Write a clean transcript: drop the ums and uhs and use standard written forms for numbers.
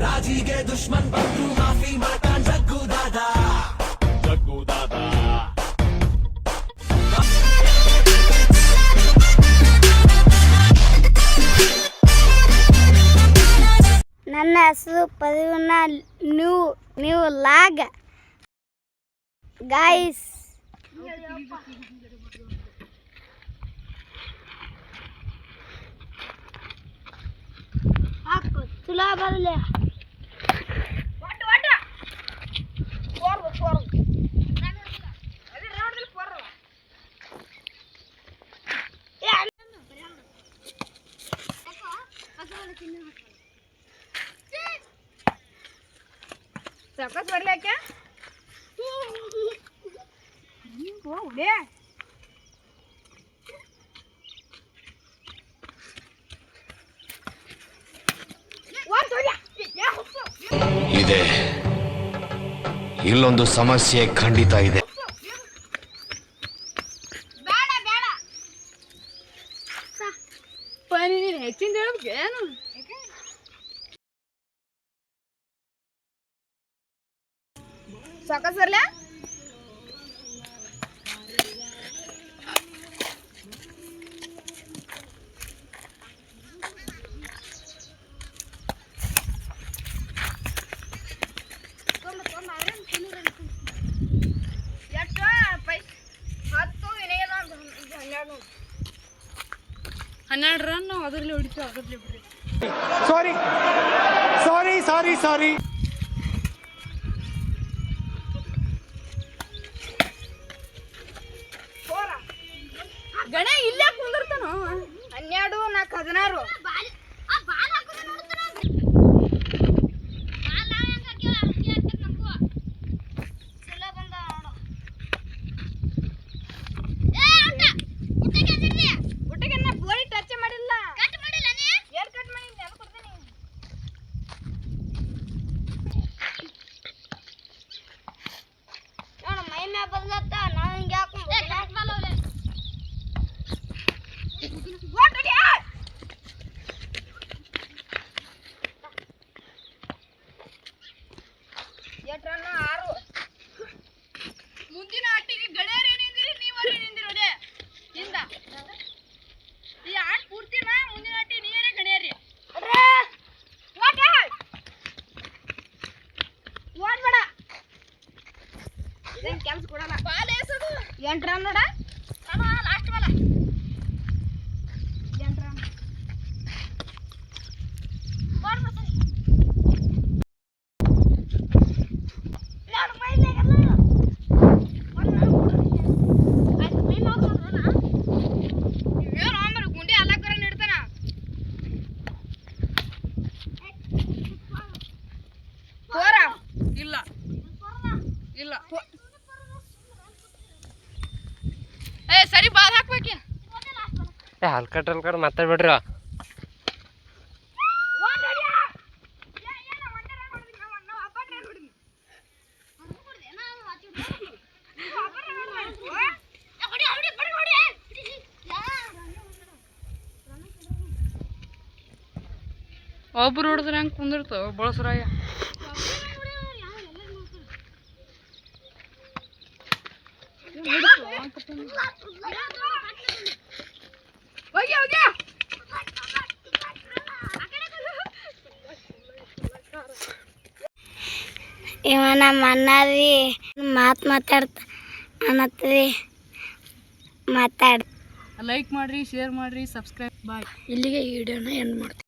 ರಾಜಿಗೆ ದುಶ್ಮನ್ ಬಂದು ಮಾಫಿ ಮಾಡ್ತಾನ್ ಜಗ್ಗು ದಾದಾ ನನ್ನ ಹೆಸರು ಪದವಿನ ನೀವು ಲಾಗ್ ಗಾಯ್ಸ್. ಹಾಕು ತುಲಾ ಬರಲೆ ಸಾಕತ್ ಬರ್ಲಿಕ್ಕೆ ಇದೆ, ಇಲ್ಲೊಂದು ಸಮಸ್ಯೆ ಖಂಡಿತ ಇದೆ. ಹೆಚ್ಚಿಂದ ಹೇಳ್ಬೇಕು ಏನು ಸಾಕತ್ ಬರ್ಲ ಹನ್ನೆರಡು ರನ್ ನಾವು ಅದರಲ್ಲಿ ಹೊಡಿತೀವಿ, ಅದರಲ್ಲಿ ಬಿಡ್ರಿ. ಸಾರಿ ಸಾರಿ ಸಾರಿ ಸಾರಿ ಗಣೆ ಇಲ್ಲೇ ಕುಂದಿರ್ತಾನ. 12 4 16 ಬೋಳಿ ಟಚ್ ಮಾಡಿಲ್ಲ. ಏನ್ ಕಟ್ ಮಾಡಿ ಕೊಡ್ತೀನಿ. ನೋಡ ಮೈ ಮ್ಯಾ ಬದಲತ್ತ ನಾನು ಹಿಂಗೆ ಹಾಕೊಂಡು ಮುಂದಿನ ಆಟಿಗೆ ಗಣ್ಯರೇ ನಿಂದಿರಿ, ನೀವರೇ ನಿಂದಿರೋದೆ ಹಿಂದ. ಈ ಆಟ ಪೂರ್ತಿನ ಮುಂದಿನ ಆಟಿ ನೀರೇ ಗಣ್ಯರಿ. ಓಡ್ಬೇಡ, ಇದೇನ್ ಕೆಲ್ಸ ಕೊಡಲ್ಲ. ಬಾಲ್ ಏಸದು 8 ರನ್ ನೋಡ. ಲಾಸ್ಟ್ ಬಾಲ 8 ರನ್. ಗುಂಡಿ ಅಲ್ಲಕ್ಕರ ನಿಡ್ತಾನ. ಇಲ್ಲ ಇಲ್ಲ ಏ ಸರಿ ಬಾಲ್ ಹಾಕ್ಬೇಕಿ. ಹಲ್ಕಟ್ ಮಾತಾಡ್ಬೇಡ್ರಿ. ಒಬ್ರು ಹೊಡೆದ್ರೆ ಹೆಂಗೆ ಕುಂದಿರ್ತಾವ ಬಳಸ್ರಾಯ. ಇವ ನಮ್ಮ ಅಣ್ಣರಿ ಮಾತಾಡ್ತ ಅನ್ನತ್ರಿ ಮಾತಾಡ್. ಲೈಕ್ ಮಾಡ್ರಿ, ಶೇರ್ ಮಾಡ್ರಿ, ಸಬ್ಸ್ಕ್ರೈಬ್. ಬಾಯ್. ಇಲ್ಲಿಗೆ ಈ ವಿಡಿಯೋನ ಎಂಡ್ ಮಾಡ್ತೀವಿ.